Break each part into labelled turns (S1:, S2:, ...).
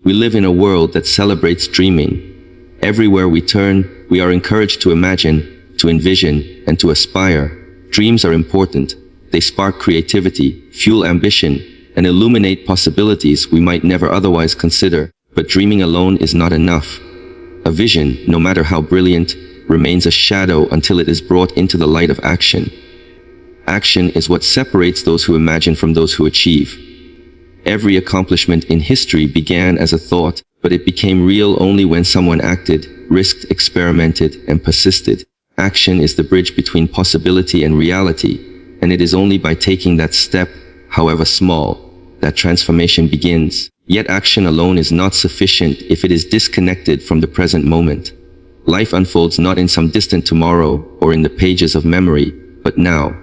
S1: We live in a world that celebrates dreaming. Everywhere we turn, we are encouraged to imagine, to envision, and to aspire. Dreams are important. They spark creativity, fuel ambition, and illuminate possibilities we might never otherwise consider. But dreaming alone is not enough. A vision, no matter how brilliant, remains a shadow until it is brought into the light of action. Action is what separates those who imagine from those who achieve. Every accomplishment in history began as a thought, but it became real only when someone acted, risked, experimented, and persisted. Action is the bridge between possibility and reality, and it is only by taking that step, however small, that transformation begins. Yet action alone is not sufficient if it is disconnected from the present moment. Life unfolds not in some distant tomorrow or in the pages of memory, but now.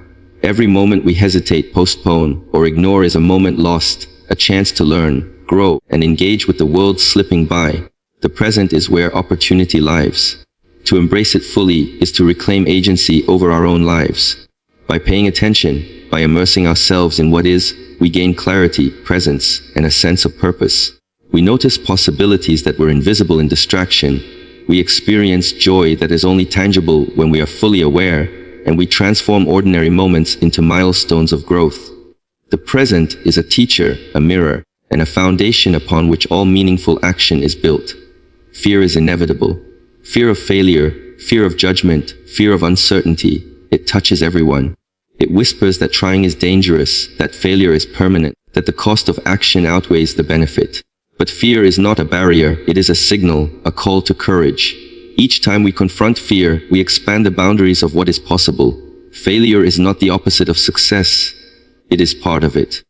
S1: Every moment we hesitate, postpone, or ignore is a moment lost, a chance to learn, grow, and engage with the world slipping by. The present is where opportunity lies. To embrace it fully is to reclaim agency over our own lives. By paying attention, by immersing ourselves in what is, we gain clarity, presence, and a sense of purpose. We notice possibilities that were invisible in distraction. We experience joy that is only tangible when we are fully aware, and we transform ordinary moments into milestones of growth. The present is a teacher, a mirror, and a foundation upon which all meaningful action is built. Fear is inevitable. Fear of failure, fear of judgment, fear of uncertainty. It touches everyone. It whispers that trying is dangerous, that failure is permanent, that the cost of action outweighs the benefit. But fear is not a barrier, it is a signal, a call to courage. Each time we confront fear, we expand the boundaries of what is possible. Failure is not the opposite of success. It is part of it.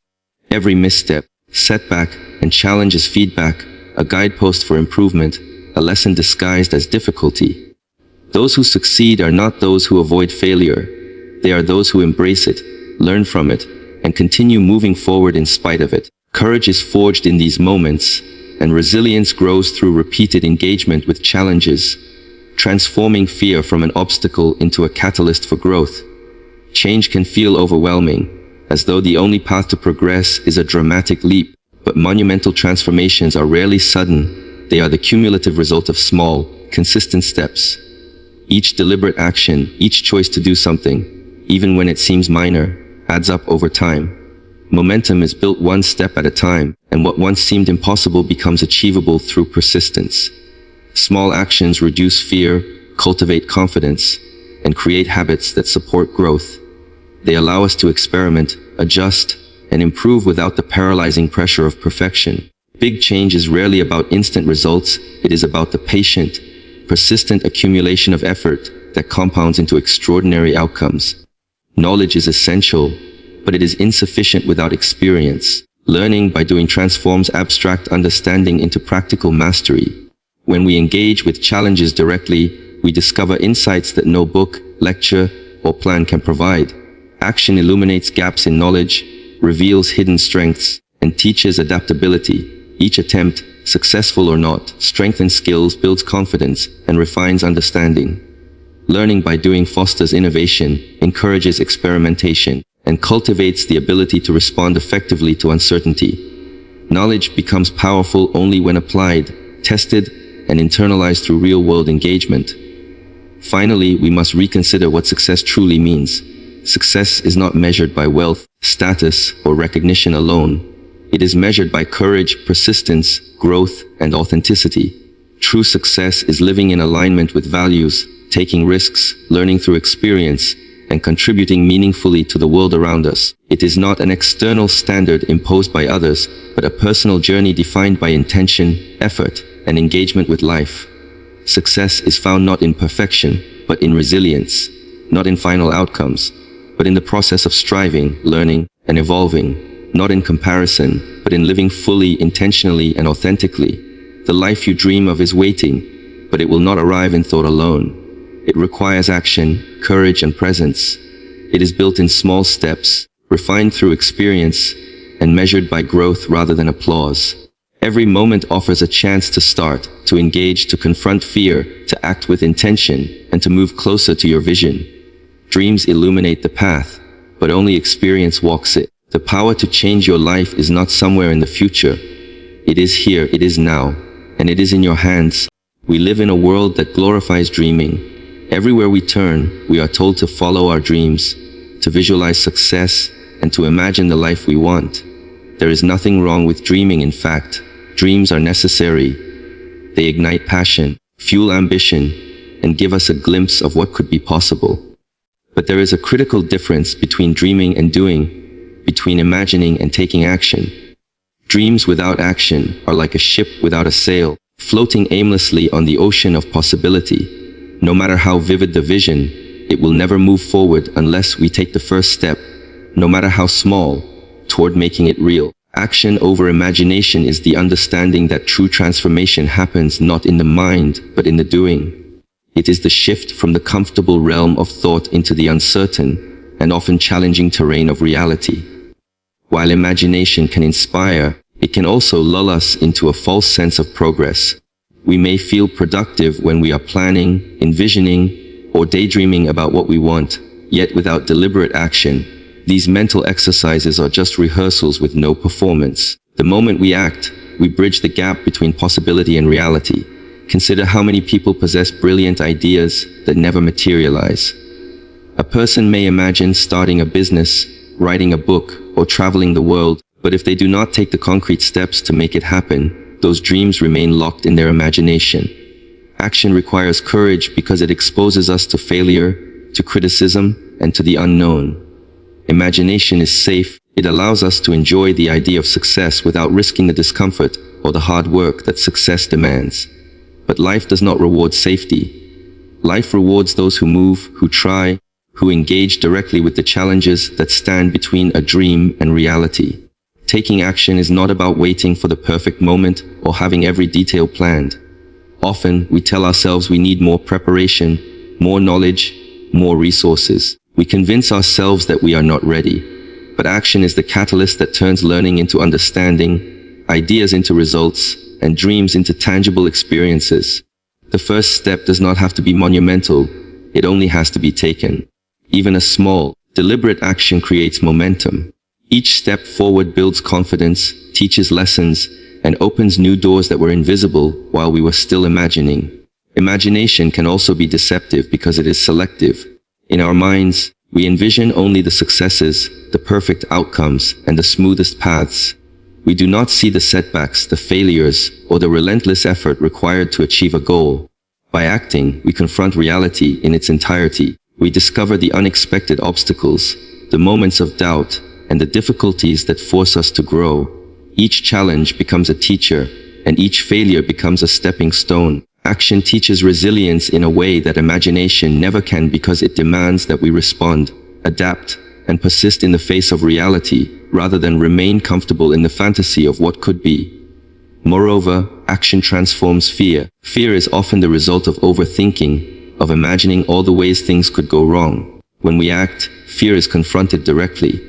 S1: Every misstep, setback, and challenge is feedback, a guidepost for improvement, a lesson disguised as difficulty. Those who succeed are not those who avoid failure. They are those who embrace it, learn from it, and continue moving forward in spite of it. Courage is forged in these moments, and resilience grows through repeated engagement with challenges, transforming fear from an obstacle into a catalyst for growth. Change can feel overwhelming, as though the only path to progress is a dramatic leap, but monumental transformations are rarely sudden. They are the cumulative result of small, consistent steps. Each deliberate action, each choice to do something, even when it seems minor, adds up over time. Momentum is built one step at a time, and what once seemed impossible becomes achievable through persistence. Small actions reduce fear, cultivate confidence, and create habits that support growth. They allow us to experiment, adjust, and improve without the paralyzing pressure of perfection. Big change is rarely about instant results, it is about the patient, persistent accumulation of effort that compounds into extraordinary outcomes. Knowledge is essential, but it is insufficient without experience. Learning by doing transforms abstract understanding into practical mastery. When we engage with challenges directly, we discover insights that no book, lecture, or plan can provide. Action illuminates gaps in knowledge, reveals hidden strengths, and teaches adaptability. Each attempt, successful or not, strengthens skills, builds confidence, and refines understanding. Learning by doing fosters innovation, encourages experimentation, and cultivates the ability to respond effectively to uncertainty. Knowledge becomes powerful only when applied, tested, and internalized through real-world engagement. Finally, we must reconsider what success truly means. Success is not measured by wealth, status, or recognition alone. It is measured by courage, persistence, growth, and authenticity. True success is living in alignment with values, taking risks, learning through experience, and contributing meaningfully to the world around us. It is not an external standard imposed by others, but a personal journey defined by intention, effort, and engagement with life. Success is found not in perfection, but in resilience, not in final outcomes, but in the process of striving, learning, and evolving, not in comparison, but in living fully, intentionally, and authentically. The life you dream of is waiting, but it will not arrive in thought alone. It requires action, courage, and presence. It is built in small steps, refined through experience, and measured by growth rather than applause. Every moment offers a chance to start, to engage, to confront fear, to act with intention, and to move closer to your vision. Dreams illuminate the path, but only experience walks it. The power to change your life is not somewhere in the future. It is here, it is now, and it is in your hands. We live in a world that glorifies dreaming. Everywhere we turn, we are told to follow our dreams, to visualize success, and to imagine the life we want. There is nothing wrong with dreaming, in fact. Dreams are necessary. They ignite passion, fuel ambition, and give us a glimpse of what could be possible. But there is a critical difference between dreaming and doing, between imagining and taking action. Dreams without action are like a ship without a sail, floating aimlessly on the ocean of possibility. No matter how vivid the vision, it will never move forward unless we take the first step, no matter how small, toward making it real. Action over imagination is the understanding that true transformation happens not in the mind, but in the doing. It is the shift from the comfortable realm of thought into the uncertain and often challenging terrain of reality. While imagination can inspire, it can also lull us into a false sense of progress. We may feel productive when we are planning, envisioning, or daydreaming about what we want, yet without deliberate action, these mental exercises are just rehearsals with no performance. The moment we act, we bridge the gap between possibility and reality. Consider how many people possess brilliant ideas that never materialize. A person may imagine starting a business, writing a book, or traveling the world, but if they do not take the concrete steps to make it happen, those dreams remain locked in their imagination. Action requires courage because it exposes us to failure, to criticism, and to the unknown. Imagination is safe. It allows us to enjoy the idea of success without risking the discomfort or the hard work that success demands. But life does not reward safety. Life rewards those who move, who try, who engage directly with the challenges that stand between a dream and reality. Taking action is not about waiting for the perfect moment or having every detail planned. Often, we tell ourselves we need more preparation, more knowledge, more resources. We convince ourselves that we are not ready. But action is the catalyst that turns learning into understanding, ideas into results, and dreams into tangible experiences. The first step does not have to be monumental. It only has to be taken. Even a small, deliberate action creates momentum. Each step forward builds confidence, teaches lessons, and opens new doors that were invisible while we were still imagining. Imagination can also be deceptive because it is selective. In our minds, we envision only the successes, the perfect outcomes, and the smoothest paths. We do not see the setbacks, the failures, or the relentless effort required to achieve a goal. By acting, we confront reality in its entirety. We discover the unexpected obstacles, the moments of doubt, and the difficulties that force us to grow. Each challenge becomes a teacher, and each failure becomes a stepping stone. Action teaches resilience in a way that imagination never can because it demands that we respond, adapt, and persist in the face of reality, rather than remain comfortable in the fantasy of what could be. Moreover, action transforms fear. Fear is often the result of overthinking, of imagining all the ways things could go wrong. When we act, fear is confronted directly.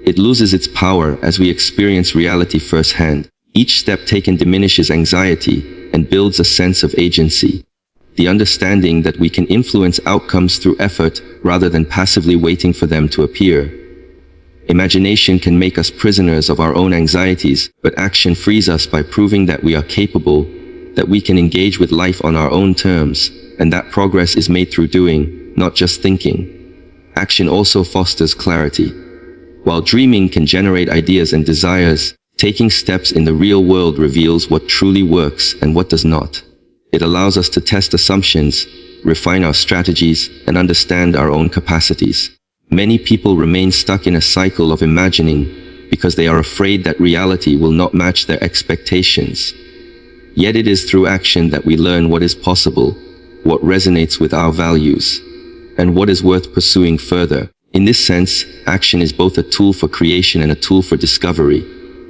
S1: It loses its power as we experience reality firsthand. Each step taken diminishes anxiety and builds a sense of agency. The understanding that we can influence outcomes through effort rather than passively waiting for them to appear. Imagination can make us prisoners of our own anxieties, but action frees us by proving that we are capable, that we can engage with life on our own terms, and that progress is made through doing, not just thinking. Action also fosters clarity. While dreaming can generate ideas and desires, taking steps in the real world reveals what truly works and what does not. It allows us to test assumptions, refine our strategies, and understand our own capacities. Many people remain stuck in a cycle of imagining because they are afraid that reality will not match their expectations. Yet it is through action that we learn what is possible, what resonates with our values, and what is worth pursuing further. In this sense, action is both a tool for creation and a tool for discovery.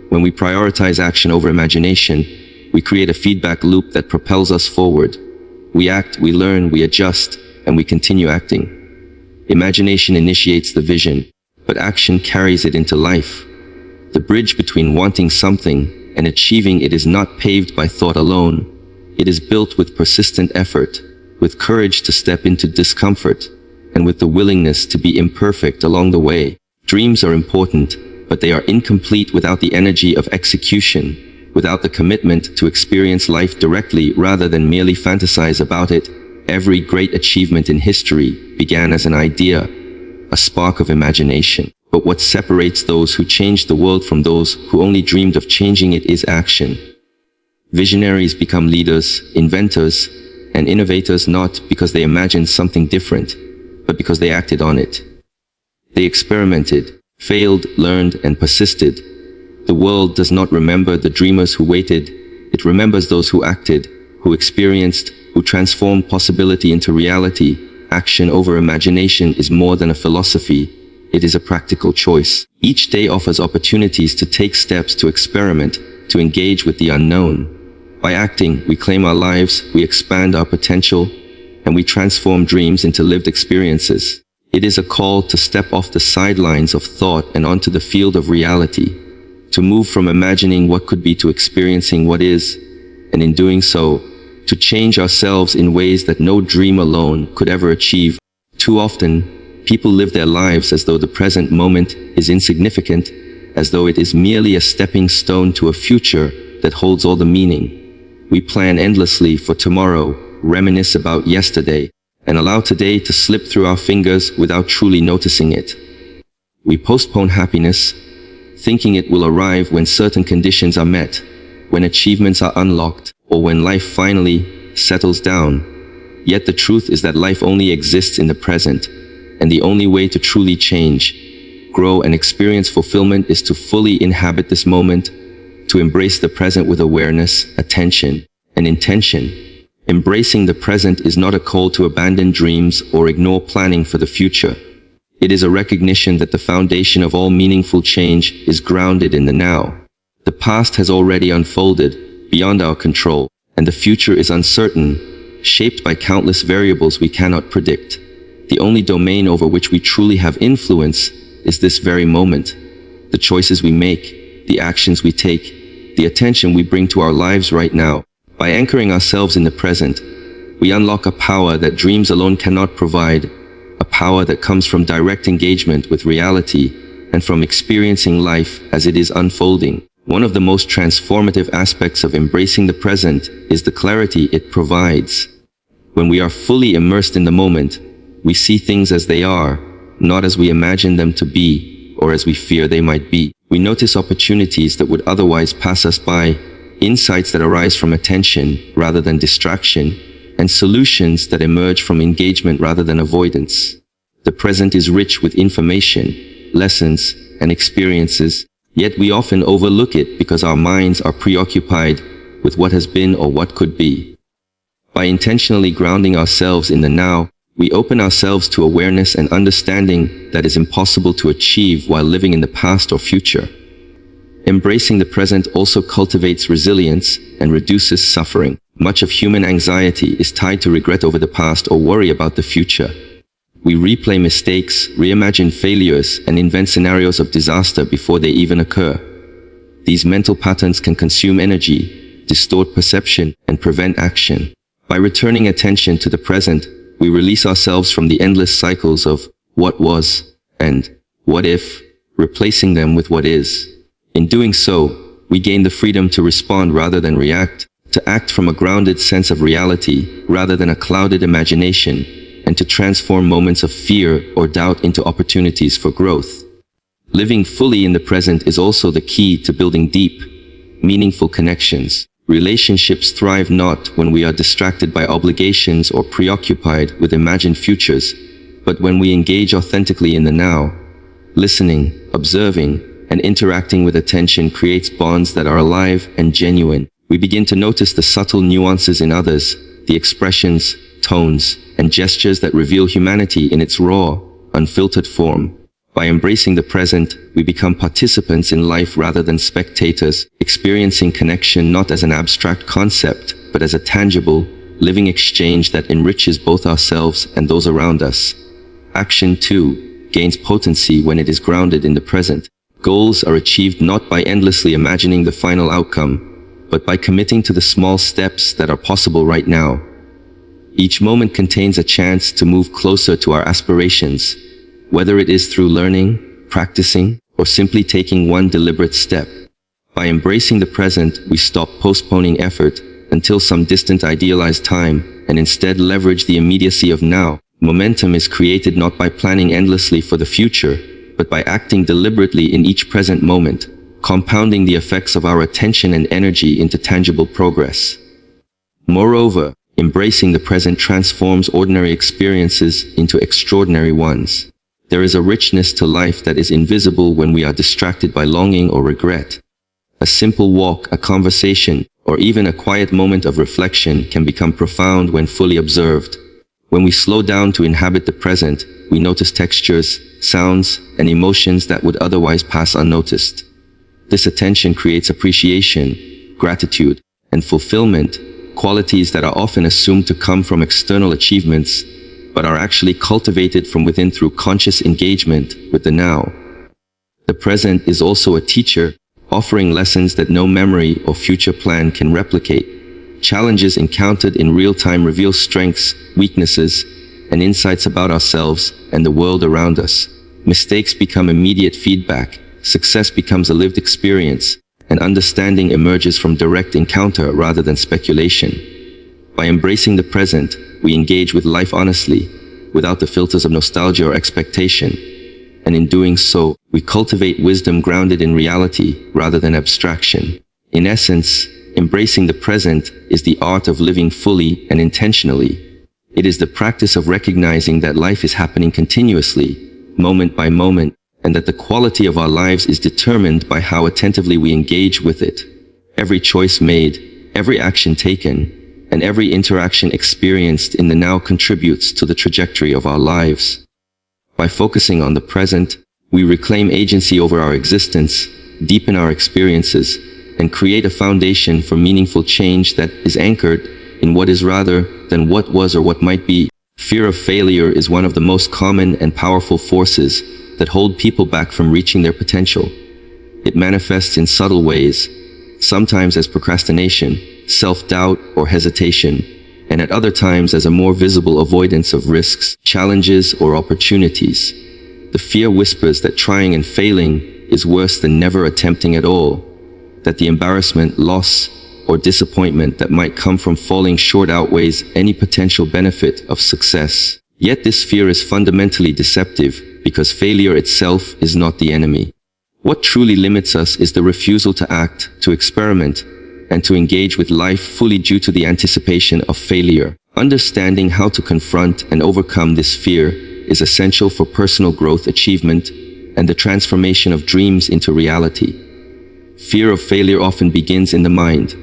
S1: When we prioritize action over imagination, we create a feedback loop that propels us forward. We act, we learn, we adjust, and we continue acting. Imagination initiates the vision, but action carries it into life. The bridge between wanting something and achieving it is not paved by thought alone. It is built with persistent effort, with courage to step into discomfort, and with the willingness to be imperfect along the way. Dreams are important, but they are incomplete without the energy of execution, without the commitment to experience life directly rather than merely fantasize about it. Every great achievement in history began as an idea, a spark of imagination. But what separates those who changed the world from those who only dreamed of changing it is action. Visionaries become leaders, inventors, and innovators not because they imagined something different, but because they acted on it. They experimented, failed, learned, and persisted. The world does not remember the dreamers who waited. It remembers those who acted, who experienced, who transformed possibility into reality. Action over imagination is more than a philosophy. It is a practical choice. Each day offers opportunities to take steps to experiment, to engage with the unknown. By acting, we claim our lives, we expand our potential, and we transform dreams into lived experiences. It is a call to step off the sidelines of thought and onto the field of reality, to move from imagining what could be to experiencing what is, and in doing so, to change ourselves in ways that no dream alone could ever achieve. Too often, people live their lives as though the present moment is insignificant, as though it is merely a stepping stone to a future that holds all the meaning. We plan endlessly for tomorrow, reminisce about yesterday, and allow today to slip through our fingers without truly noticing it. We postpone happiness, thinking it will arrive when certain conditions are met, when achievements are unlocked, or when life finally settles down. Yet the truth is that life only exists in the present, and the only way to truly change, grow, and experience fulfillment is to fully inhabit this moment, to embrace the present with awareness, attention, and intention. Embracing the present is not a call to abandon dreams or ignore planning for the future. It is a recognition that the foundation of all meaningful change is grounded in the now. The past has already unfolded, beyond our control, and the future is uncertain, shaped by countless variables we cannot predict. The only domain over which we truly have influence is this very moment. The choices we make, the actions we take, the attention we bring to our lives right now. By anchoring ourselves in the present, we unlock a power that dreams alone cannot provide, a power that comes from direct engagement with reality and from experiencing life as it is unfolding. One of the most transformative aspects of embracing the present is the clarity it provides. When we are fully immersed in the moment, we see things as they are, not as we imagine them to be, or as we fear they might be. We notice opportunities that would otherwise pass us by, insights that arise from attention rather than distraction, and solutions that emerge from engagement rather than avoidance. The present is rich with information, lessons, and experiences, yet we often overlook it because our minds are preoccupied with what has been or what could be. By intentionally grounding ourselves in the now, we open ourselves to awareness and understanding that is impossible to achieve while living in the past or future. Embracing the present also cultivates resilience and reduces suffering. Much of human anxiety is tied to regret over the past or worry about the future. We replay mistakes, reimagine failures, and invent scenarios of disaster before they even occur. These mental patterns can consume energy, distort perception, and prevent action. By returning attention to the present, we release ourselves from the endless cycles of what was and what if, replacing them with what is. In doing so, we gain the freedom to respond rather than react, to act from a grounded sense of reality rather than a clouded imagination, and to transform moments of fear or doubt into opportunities for growth. Living fully in the present is also the key to building deep, meaningful connections. Relationships thrive not when we are distracted by obligations or preoccupied with imagined futures, but when we engage authentically in the now. Listening, observing, and interacting with attention creates bonds that are alive and genuine. We begin to notice the subtle nuances in others, the expressions, tones, and gestures that reveal humanity in its raw, unfiltered form. By embracing the present, we become participants in life rather than spectators, experiencing connection not as an abstract concept, but as a tangible, living exchange that enriches both ourselves and those around us. Action, too, gains potency when it is grounded in the present. Goals are achieved not by endlessly imagining the final outcome, but by committing to the small steps that are possible right now. Each moment contains a chance to move closer to our aspirations, whether it is through learning, practicing, or simply taking one deliberate step. By embracing the present, we stop postponing effort until some distant idealized time and instead leverage the immediacy of now. Momentum is created not by planning endlessly for the future, but by acting deliberately in each present moment, compounding the effects of our attention and energy into tangible progress. Moreover, embracing the present transforms ordinary experiences into extraordinary ones. There is a richness to life that is invisible when we are distracted by longing or regret. A simple walk, a conversation, or even a quiet moment of reflection can become profound when fully observed. When we slow down to inhabit the present, we notice textures, sounds, and emotions that would otherwise pass unnoticed. This attention creates appreciation, gratitude, and fulfillment, qualities that are often assumed to come from external achievements, but are actually cultivated from within through conscious engagement with the now. The present is also a teacher, offering lessons that no memory or future plan can replicate. Challenges encountered in real time reveal strengths, weaknesses, and insights about ourselves and the world around us. Mistakes become immediate feedback, success becomes a lived experience, and understanding emerges from direct encounter rather than speculation. By embracing the present, we engage with life honestly, without the filters of nostalgia or expectation. And in doing so, we cultivate wisdom grounded in reality rather than abstraction. In essence, embracing the present is the art of living fully and intentionally. It is the practice of recognizing that life is happening continuously, moment by moment, and that the quality of our lives is determined by how attentively we engage with it. Every choice made, every action taken, and every interaction experienced in the now contributes to the trajectory of our lives. By focusing on the present, we reclaim agency over our existence, deepen our experiences, and create a foundation for meaningful change that is anchored in what is rather than what was or what might be. Fear of failure is one of the most common and powerful forces that hold people back from reaching their potential. It manifests in subtle ways, sometimes as procrastination, self-doubt, or hesitation, and at other times as a more visible avoidance of risks, challenges, or opportunities. The fear whispers that trying and failing is worse than never attempting at all, that the embarrassment, loss, or disappointment that might come from falling short outweighs any potential benefit of success. Yet this fear is fundamentally deceptive, because failure itself is not the enemy. What truly limits us is the refusal to act, to experiment, and to engage with life fully due to the anticipation of failure. Understanding how to confront and overcome this fear is essential for personal growth, achievement, and the transformation of dreams into reality. Fear of failure often begins in the mind.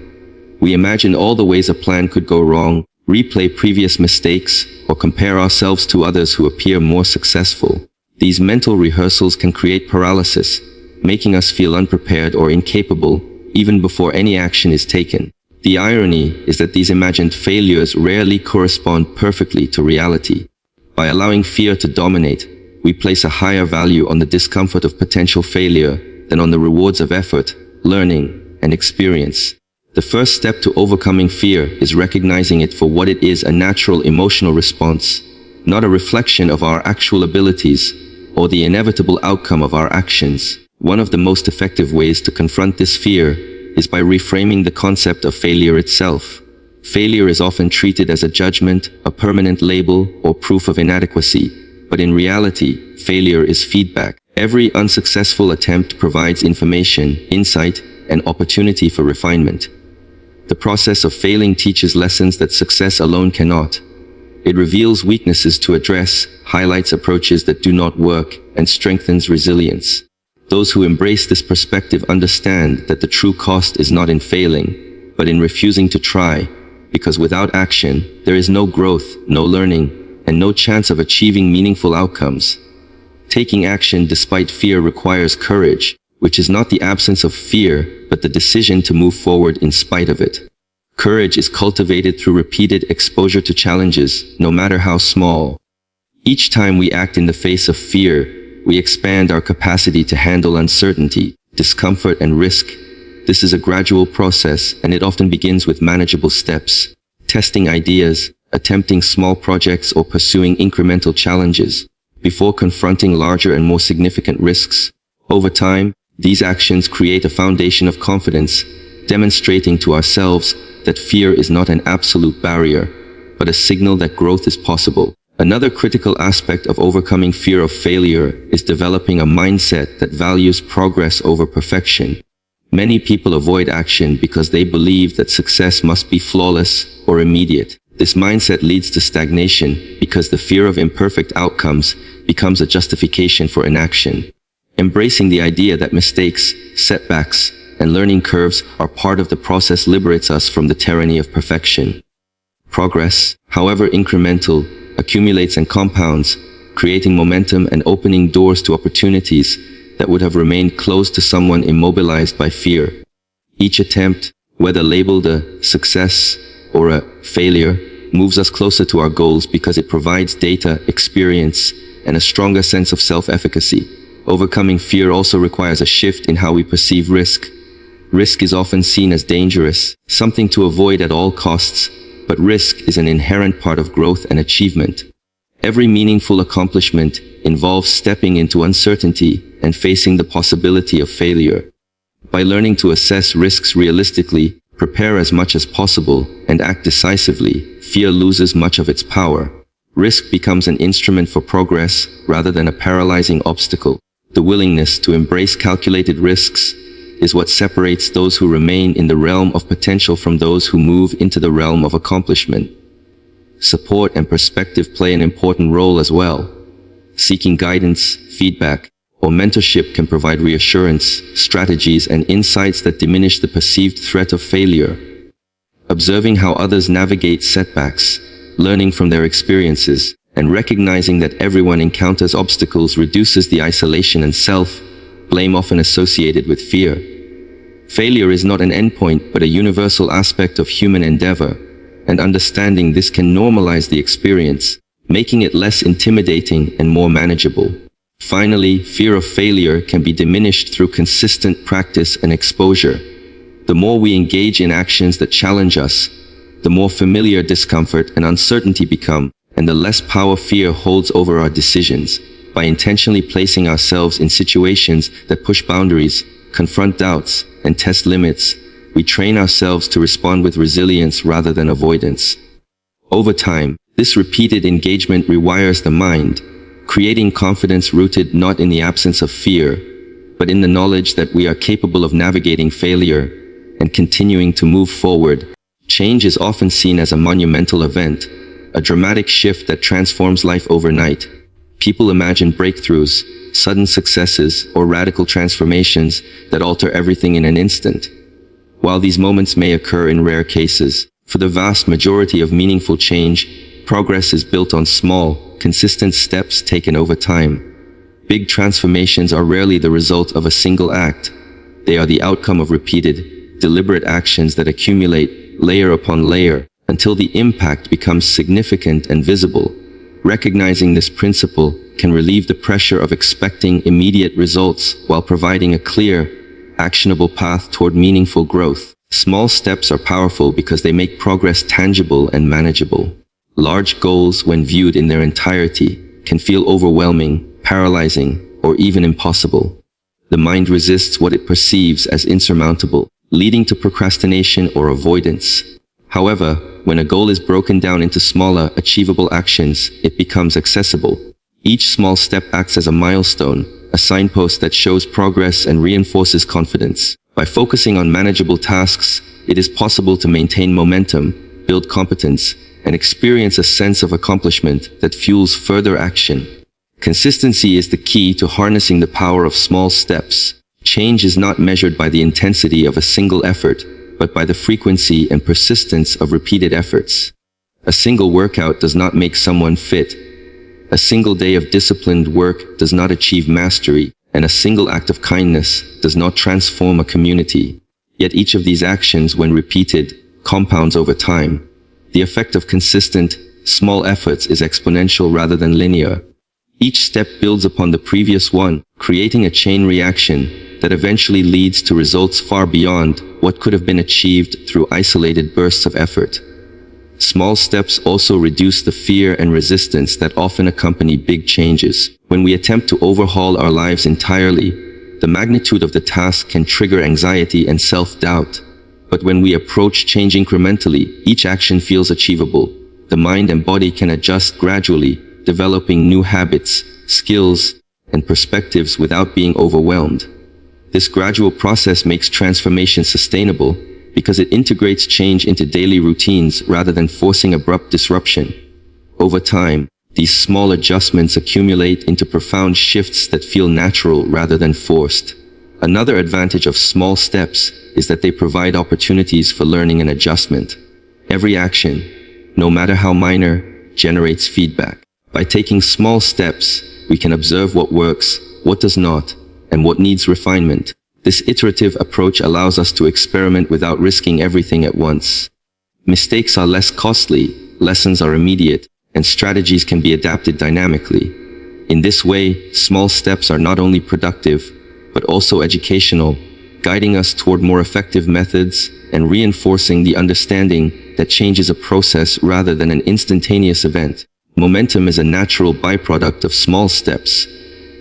S1: We imagine all the ways a plan could go wrong, replay previous mistakes, or compare ourselves to others who appear more successful. These mental rehearsals can create paralysis, making us feel unprepared or incapable, even before any action is taken. The irony is that these imagined failures rarely correspond perfectly to reality. By allowing fear to dominate, we place a higher value on the discomfort of potential failure than on the rewards of effort, learning, and experience. The first step to overcoming fear is recognizing it for what it is: a natural emotional response, not a reflection of our actual abilities or the inevitable outcome of our actions. One of the most effective ways to confront this fear is by reframing the concept of failure itself. Failure is often treated as a judgment, a permanent label, or proof of inadequacy. But in reality, failure is feedback. Every unsuccessful attempt provides information, insight, and opportunity for refinement. The process of failing teaches lessons that success alone cannot. It reveals weaknesses to address, highlights approaches that do not work, and strengthens resilience. Those who embrace this perspective understand that the true cost is not in failing, but in refusing to try, because without action, there is no growth, no learning, and no chance of achieving meaningful outcomes. Taking action despite fear requires courage, which is not the absence of fear, but the decision to move forward in spite of it. Courage is cultivated through repeated exposure to challenges, no matter how small. Each time we act in the face of fear, we expand our capacity to handle uncertainty, discomfort, and risk. This is a gradual process, and it often begins with manageable steps, testing ideas, attempting small projects, or pursuing incremental challenges, before confronting larger and more significant risks. Over time, These actions create a foundation of confidence, demonstrating to ourselves that fear is not an absolute barrier, but a signal that growth is possible. Another critical aspect of overcoming fear of failure is developing a mindset that values progress over perfection. Many people avoid action because they believe that success must be flawless or immediate. This mindset leads to stagnation because the fear of imperfect outcomes becomes a justification for inaction. Embracing the idea that mistakes, setbacks, and learning curves are part of the process liberates us from the tyranny of perfection. Progress, however incremental, accumulates and compounds, creating momentum and opening doors to opportunities that would have remained closed to someone immobilized by fear. Each attempt, whether labeled a success or a failure, moves us closer to our goals because it provides data, experience, and a stronger sense of self-efficacy. Overcoming fear also requires a shift in how we perceive risk. Risk is often seen as dangerous, something to avoid at all costs, but risk is an inherent part of growth and achievement. Every meaningful accomplishment involves stepping into uncertainty and facing the possibility of failure. By learning to assess risks realistically, prepare as much as possible, and act decisively, fear loses much of its power. Risk becomes an instrument for progress rather than a paralyzing obstacle. The willingness to embrace calculated risks is what separates those who remain in the realm of potential from those who move into the realm of accomplishment. Support and perspective play an important role as well. Seeking guidance, feedback, or mentorship can provide reassurance, strategies, and insights that diminish the perceived threat of failure. Observing how others navigate setbacks, learning from their experiences, and recognizing that everyone encounters obstacles reduces the isolation and self-blame often associated with fear. Failure is not an endpoint but a universal aspect of human endeavor, and understanding this can normalize the experience, making it less intimidating and more manageable. Finally, fear of failure can be diminished through consistent practice and exposure. The more we engage in actions that challenge us, the more familiar discomfort and uncertainty become, and the less power fear holds over our decisions. By intentionally placing ourselves in situations that push boundaries, confront doubts, and test limits, we train ourselves to respond with resilience rather than avoidance. Over time, this repeated engagement rewires the mind, creating confidence rooted not in the absence of fear, but in the knowledge that we are capable of navigating failure and continuing to move forward. Change is often seen as a monumental event, a dramatic shift that transforms life overnight. People imagine breakthroughs, sudden successes, or radical transformations that alter everything in an instant. While these moments may occur in rare cases, for the vast majority of meaningful change, progress is built on small, consistent steps taken over time. Big transformations are rarely the result of a single act. They are the outcome of repeated, deliberate actions that accumulate, layer upon layer, until the impact becomes significant and visible. Recognizing this principle can relieve the pressure of expecting immediate results while providing a clear, actionable path toward meaningful growth. Small steps are powerful because they make progress tangible and manageable. Large goals, when viewed in their entirety, can feel overwhelming, paralyzing, or even impossible. The mind resists what it perceives as insurmountable, leading to procrastination or avoidance. However, when a goal is broken down into smaller, achievable actions, it becomes accessible. Each small step acts as a milestone, a signpost that shows progress and reinforces confidence. By focusing on manageable tasks, it is possible to maintain momentum, build competence, and experience a sense of accomplishment that fuels further action. Consistency is the key to harnessing the power of small steps. Change is not measured by the intensity of a single effort, but by the frequency and persistence of repeated efforts. A single workout does not make someone fit. A single day of disciplined work does not achieve mastery, and a single act of kindness does not transform a community. Yet each of these actions, when repeated, compounds over time. The effect of consistent, small efforts is exponential rather than linear. Each step builds upon the previous one, creating a chain reaction that eventually leads to results far beyond what could have been achieved through isolated bursts of effort. Small steps also reduce the fear and resistance that often accompany big changes. When we attempt to overhaul our lives entirely, The magnitude of the task can trigger anxiety and self-doubt. But when we approach change incrementally, each action feels achievable. The mind and body can adjust gradually, developing new habits, skills, and perspectives without being overwhelmed. This gradual process makes transformation sustainable because it integrates change into daily routines rather than forcing abrupt disruption. Over time, these small adjustments accumulate into profound shifts that feel natural rather than forced. Another advantage of small steps is that they provide opportunities for learning and adjustment. Every action, no matter how minor, generates feedback. By taking small steps, we can observe what works, what does not, and what needs refinement. This iterative approach allows us to experiment without risking everything at once. Mistakes are less costly, lessons are immediate, and strategies can be adapted dynamically. In this way, small steps are not only productive, but also educational, guiding us toward more effective methods and reinforcing the understanding that change is a process rather than an instantaneous event. Momentum is a natural byproduct of small steps.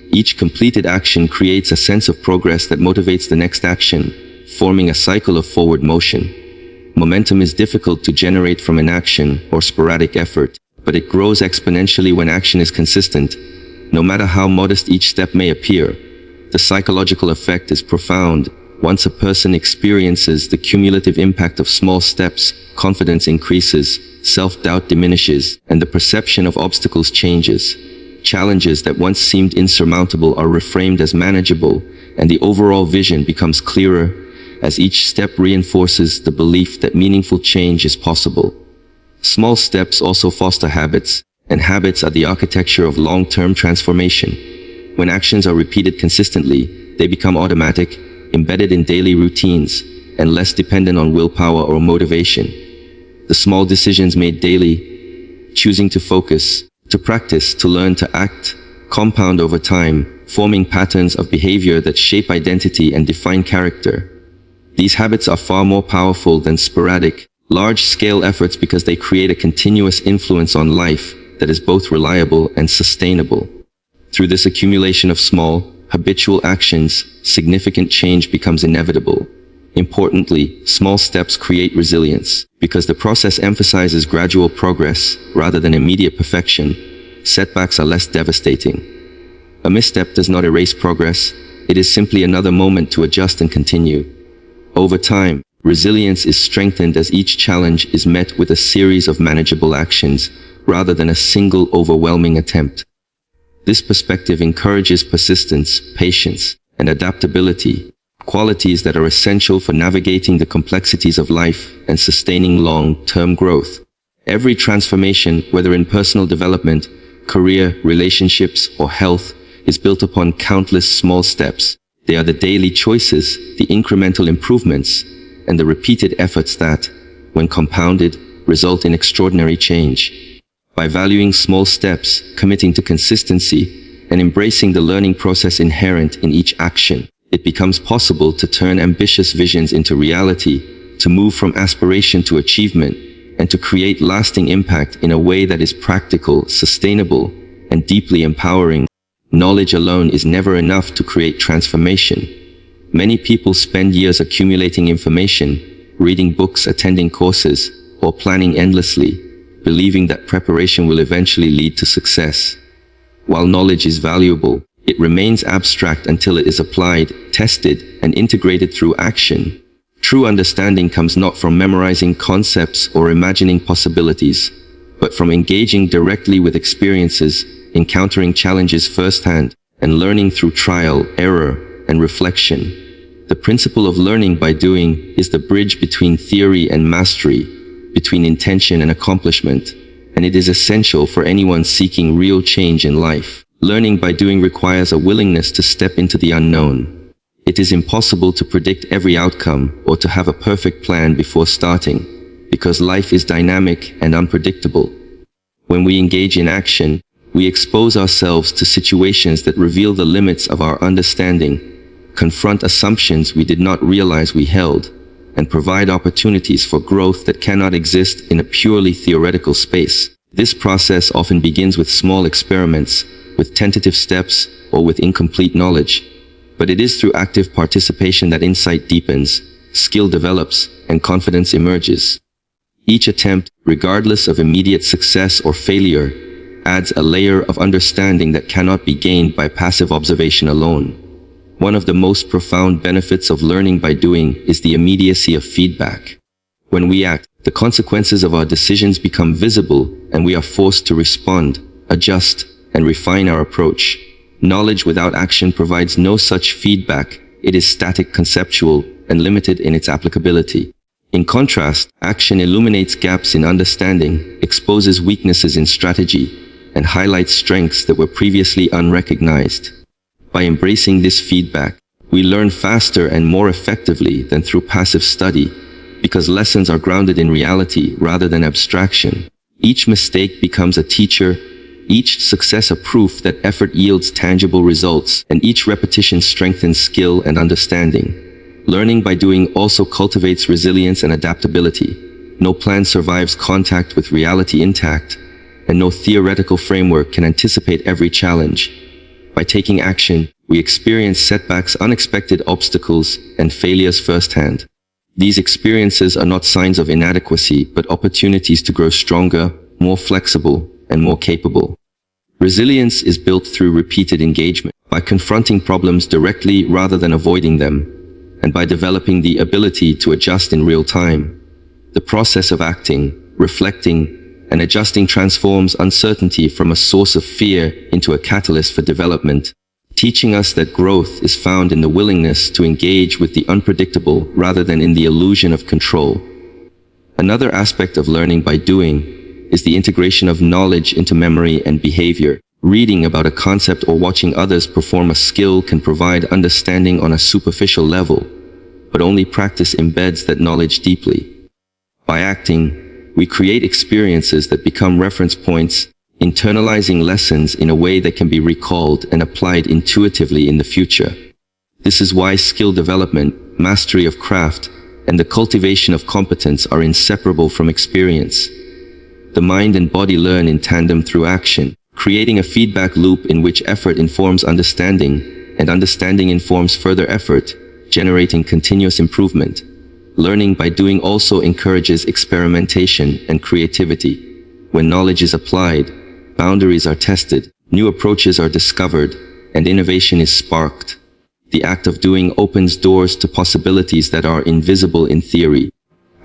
S1: Each completed action creates a sense of progress that motivates the next action, forming a cycle of forward motion. Momentum is difficult to generate from inaction or sporadic effort, but it grows exponentially when action is consistent. No matter how modest each step may appear, the psychological effect is profound. Once a person experiences the cumulative impact of small steps, confidence increases, self-doubt diminishes, and the perception of obstacles changes. Challenges that once seemed insurmountable are reframed as manageable, and the overall vision becomes clearer as each step reinforces the belief that meaningful change is possible. Small steps also foster habits, and habits are the architecture of long-term transformation. When actions are repeated consistently, they become automatic, embedded in daily routines, and less dependent on willpower or motivation. The small decisions made daily, choosing to focus, to practice, to learn, to act, compound over time, forming patterns of behavior that shape identity and define character. These habits are far more powerful than sporadic, large-scale efforts because they create a continuous influence on life that is both reliable and sustainable. Through this accumulation of small, habitual actions, significant change becomes inevitable. Importantly, small steps create resilience. Because the process emphasizes gradual progress rather than immediate perfection, setbacks are less devastating. A misstep does not erase progress, it is simply another moment to adjust and continue. Over time, resilience is strengthened as each challenge is met with a series of manageable actions, rather than a single overwhelming attempt. This perspective encourages persistence, patience, and adaptability, qualities that are essential for navigating the complexities of life and sustaining long-term growth. Every transformation, whether in personal development, career, relationships, or health, is built upon countless small steps. They are the daily choices, the incremental improvements, and the repeated efforts that, when compounded, result in extraordinary change. By valuing small steps, committing to consistency, and embracing the learning process inherent in each action, it becomes possible to turn ambitious visions into reality, to move from aspiration to achievement, and to create lasting impact in a way that is practical, sustainable, and deeply empowering. Knowledge alone is never enough to create transformation. Many people spend years accumulating information, reading books, attending courses, or planning endlessly, believing that preparation will eventually lead to success. While knowledge is valuable, it remains abstract until it is applied, tested, and integrated through action. True understanding comes not from memorizing concepts or imagining possibilities, but from engaging directly with experiences, encountering challenges firsthand, and learning through trial, error, and reflection. The principle of learning by doing is the bridge between theory and mastery, between intention and accomplishment, and it is essential for anyone seeking real change in life. Learning by doing requires a willingness to step into the unknown. It is impossible to predict every outcome or to have a perfect plan before starting, because life is dynamic and unpredictable. When we engage in action, we expose ourselves to situations that reveal the limits of our understanding, confront assumptions we did not realize we held, and provide opportunities for growth that cannot exist in a purely theoretical space. This process often begins with small experiments, with tentative steps, or with incomplete knowledge. But it is through active participation that insight deepens, skill develops, and confidence emerges. Each attempt, regardless of immediate success or failure, adds a layer of understanding that cannot be gained by passive observation alone. One of the most profound benefits of learning by doing is the immediacy of feedback. When we act, the consequences of our decisions become visible, and we are forced to respond, adjust, and refine our approach. Knowledge without action provides no such feedback. It is static, conceptual, and limited in its applicability. In contrast, action illuminates gaps in understanding, exposes weaknesses in strategy, and highlights strengths that were previously unrecognized. By embracing this feedback, we learn faster and more effectively than through passive study, because lessons are grounded in reality rather than abstraction. Each mistake becomes a teacher, each success a proof that effort yields tangible results, and each repetition strengthens skill and understanding. Learning by doing also cultivates resilience and adaptability. No plan survives contact with reality intact, and no theoretical framework can anticipate every challenge. By taking action, we experience setbacks, unexpected obstacles, and failures firsthand. These experiences are not signs of inadequacy, but opportunities to grow stronger, more flexible, and more capable. Resilience is built through repeated engagement, by confronting problems directly rather than avoiding them, and by developing the ability to adjust in real time. The process of acting, reflecting, and adjusting transforms uncertainty from a source of fear into a catalyst for development, teaching us that growth is found in the willingness to engage with the unpredictable rather than in the illusion of control. Another aspect of learning by doing is the integration of knowledge into memory and behavior. Reading about a concept or watching others perform a skill can provide understanding on a superficial level, but only practice embeds that knowledge deeply. By acting, we create experiences that become reference points, internalizing lessons in a way that can be recalled and applied intuitively in the future. This is why skill development, mastery of craft, and the cultivation of competence are inseparable from experience. The mind and body learn in tandem through action, creating a feedback loop in which effort informs understanding, and understanding informs further effort, generating continuous improvement. Learning by doing also encourages experimentation and creativity. When knowledge is applied, boundaries are tested, new approaches are discovered, and innovation is sparked. The act of doing opens doors to possibilities that are invisible in theory.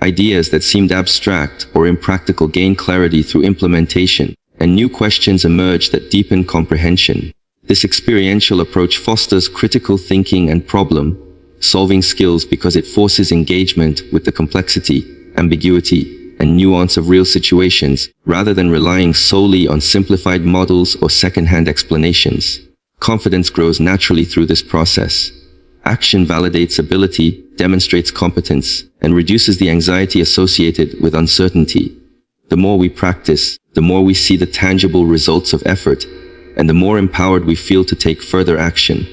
S1: Ideas that seemed abstract or impractical gain clarity through implementation, and new questions emerge that deepen comprehension. This experiential approach fosters critical thinking and problem-solving skills because it forces engagement with the complexity, ambiguity, and nuance of real situations, rather than relying solely on simplified models or second-hand explanations. Confidence grows naturally through this process. Action validates ability, demonstrates competence, and reduces the anxiety associated with uncertainty. The more we practice, the more we see the tangible results of effort, and the more empowered we feel to take further action.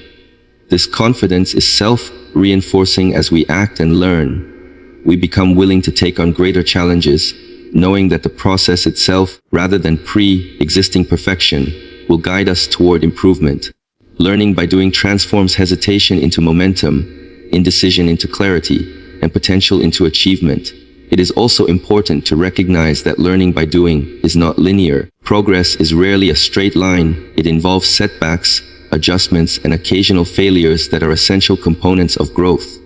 S1: This confidence is self-reinforcing as we act and learn. We become willing to take on greater challenges, knowing that the process itself, rather than pre-existing perfection, will guide us toward improvement. Learning by doing transforms hesitation into momentum, indecision into clarity, and potential into achievement. It is also important to recognize that learning by doing is not linear. Progress is rarely a straight line. It involves setbacks, adjustments, and occasional failures that are essential components of growth.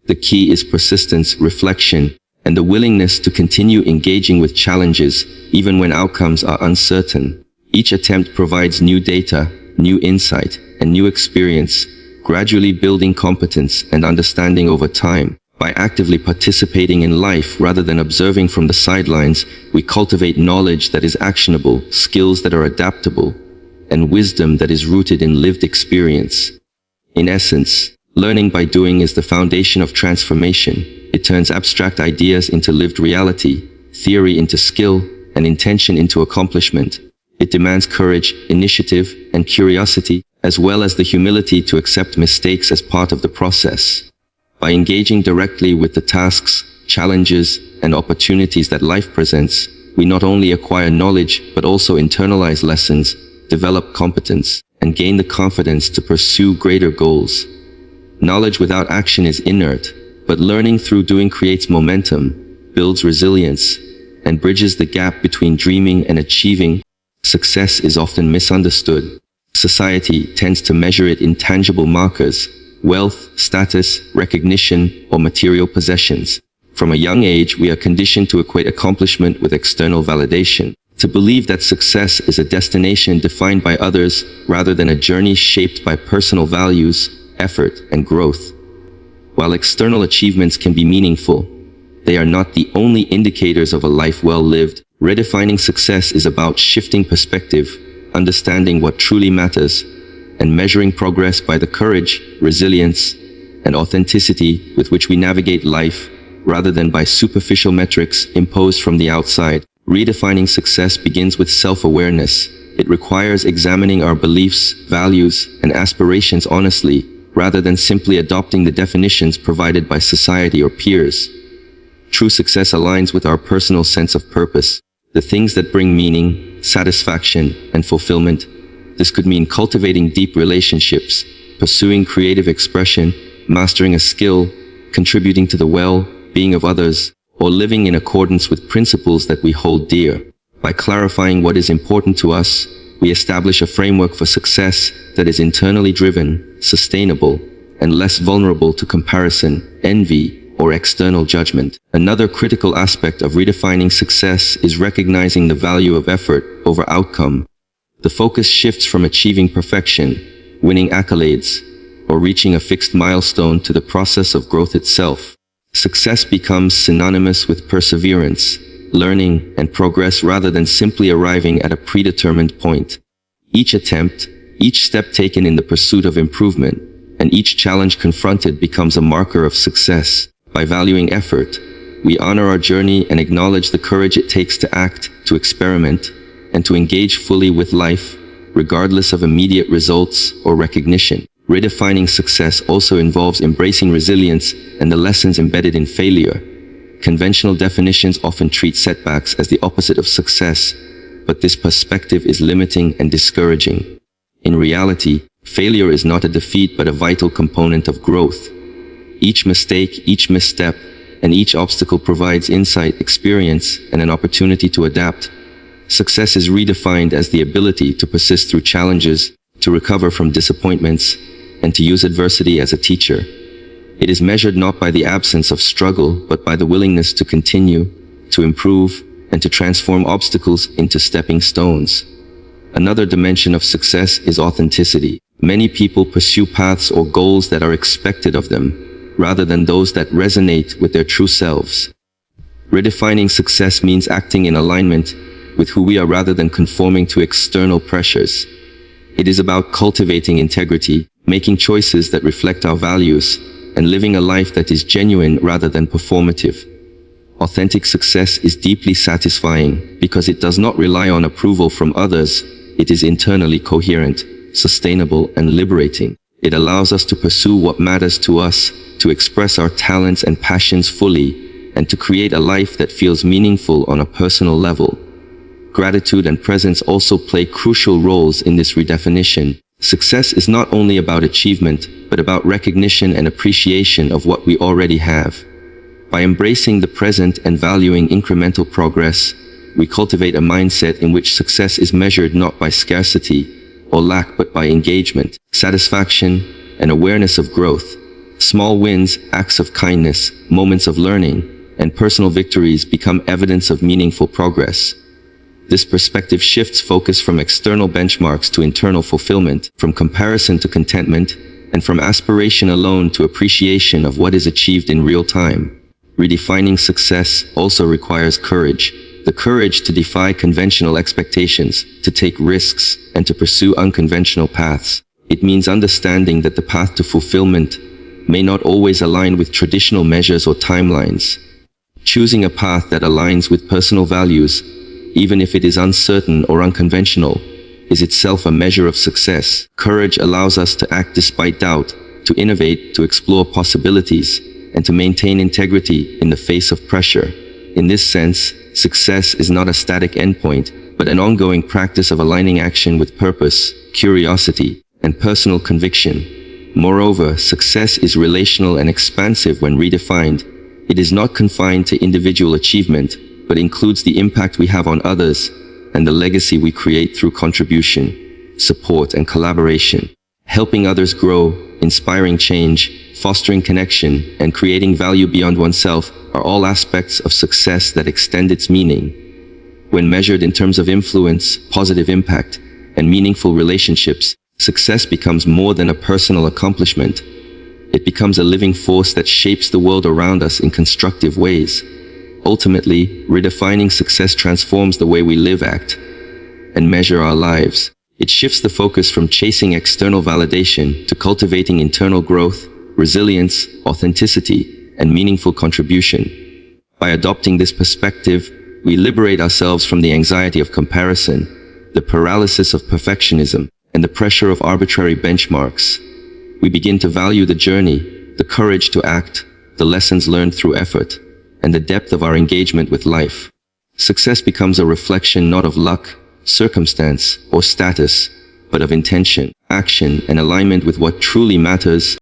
S1: The key is persistence, reflection, and the willingness to continue engaging with challenges, even when outcomes are uncertain. Each attempt provides new data, new insight, and new experience, gradually building competence and understanding over time. By actively participating in life rather than observing from the sidelines, we cultivate knowledge that is actionable, skills that are adaptable, and wisdom that is rooted in lived experience. In essence, learning by doing is the foundation of transformation. It turns abstract ideas into lived reality, theory into skill, and intention into accomplishment. It demands courage, initiative, and curiosity, as well as the humility to accept mistakes as part of the process. By engaging directly with the tasks, challenges, and opportunities that life presents, we not only acquire knowledge but also internalize lessons, develop competence, and gain the confidence to pursue greater goals. Knowledge without action is inert, but learning through doing creates momentum, builds resilience, and bridges the gap between dreaming and achieving. Success is often misunderstood. Society tends to measure it in tangible markers: wealth, status, recognition, or material possessions. From a young age, we are conditioned to equate accomplishment with external validation, to believe that success is a destination defined by others rather than a journey shaped by personal values, effort, and growth. While external achievements can be meaningful, they are not the only indicators of a life well lived. Redefining success is about shifting perspective, understanding what truly matters, and measuring progress by the courage, resilience, and authenticity with which we navigate life, rather than by superficial metrics imposed from the outside. Redefining success begins with self-awareness. It requires examining our beliefs, values, and aspirations honestly, rather than simply adopting the definitions provided by society or peers. True success aligns with our personal sense of purpose, the things that bring meaning, satisfaction, and fulfillment. This could mean cultivating deep relationships, pursuing creative expression, mastering a skill, contributing to the well-being of others, or living in accordance with principles that we hold dear. By clarifying what is important to us, we establish a framework for success that is internally driven, sustainable, and less vulnerable to comparison, envy, or external judgment. Another critical aspect of redefining success is recognizing the value of effort over outcome. The focus shifts from achieving perfection, winning accolades, or reaching a fixed milestone to the process of growth itself. Success becomes synonymous with perseverance, learning, and progress rather than simply arriving at a predetermined point. Each attempt, each step taken in the pursuit of improvement, and each challenge confronted becomes a marker of success. By valuing effort, we honor our journey and acknowledge the courage it takes to act, to experiment, and to engage fully with life, regardless of immediate results or recognition. Redefining success also involves embracing resilience and the lessons embedded in failure. Conventional definitions often treat setbacks as the opposite of success, but this perspective is limiting and discouraging. In reality, failure is not a defeat but a vital component of growth. Each mistake, each misstep, and each obstacle provides insight, experience, and an opportunity to adapt. Success is redefined as the ability to persist through challenges, to recover from disappointments, and to use adversity as a teacher. It is measured not by the absence of struggle, but by the willingness to continue, to improve, and to transform obstacles into stepping stones. Another dimension of success is authenticity. Many people pursue paths or goals that are expected of them, rather than those that resonate with their true selves. Redefining success means acting in alignment with who we are rather than conforming to external pressures. It is about cultivating integrity, making choices that reflect our values, and living a life that is genuine rather than performative. Authentic success is deeply satisfying because it does not rely on approval from others. It is internally coherent, sustainable, and liberating. It allows us to pursue what matters to us, to express our talents and passions fully, and to create a life that feels meaningful on a personal level. Gratitude and presence also play crucial roles in this redefinition. Success is not only about achievement, but about recognition and appreciation of what we already have. By embracing the present and valuing incremental progress, we cultivate a mindset in which success is measured not by scarcity or lack but by engagement, satisfaction, and awareness of growth. Small wins, acts of kindness, moments of learning, and personal victories become evidence of meaningful progress. This perspective shifts focus from external benchmarks to internal fulfillment, from comparison to contentment, and from aspiration alone to appreciation of what is achieved in real time. Redefining success also requires courage. The courage to defy conventional expectations, to take risks, and to pursue unconventional paths. It means understanding that the path to fulfillment may not always align with traditional measures or timelines. Choosing a path that aligns with personal values, even if it is uncertain or unconventional, is itself a measure of success. Courage allows us to act despite doubt, to innovate, to explore possibilities, and to maintain integrity in the face of pressure. In this sense, success is not a static endpoint, but an ongoing practice of aligning action with purpose, curiosity, and personal conviction. Moreover, success is relational and expansive when redefined. It is not confined to individual achievement, but includes the impact we have on others and the legacy we create through contribution, support, and collaboration. Helping others grow, inspiring change, fostering connection, and creating value beyond oneself are all aspects of success that extend its meaning. When measured in terms of influence, positive impact, and meaningful relationships, success becomes more than a personal accomplishment. It becomes a living force that shapes the world around us in constructive ways. Ultimately, redefining success transforms the way we live, act, and measure our lives. It shifts the focus from chasing external validation to cultivating internal growth, resilience, authenticity, and meaningful contribution. By adopting this perspective, we liberate ourselves from the anxiety of comparison, the paralysis of perfectionism, and the pressure of arbitrary benchmarks. We begin to value the journey, the courage to act, the lessons learned through effort, and the depth of our engagement with life. Success becomes a reflection not of luck, circumstance, or status, but of intention, action, and alignment with what truly matters.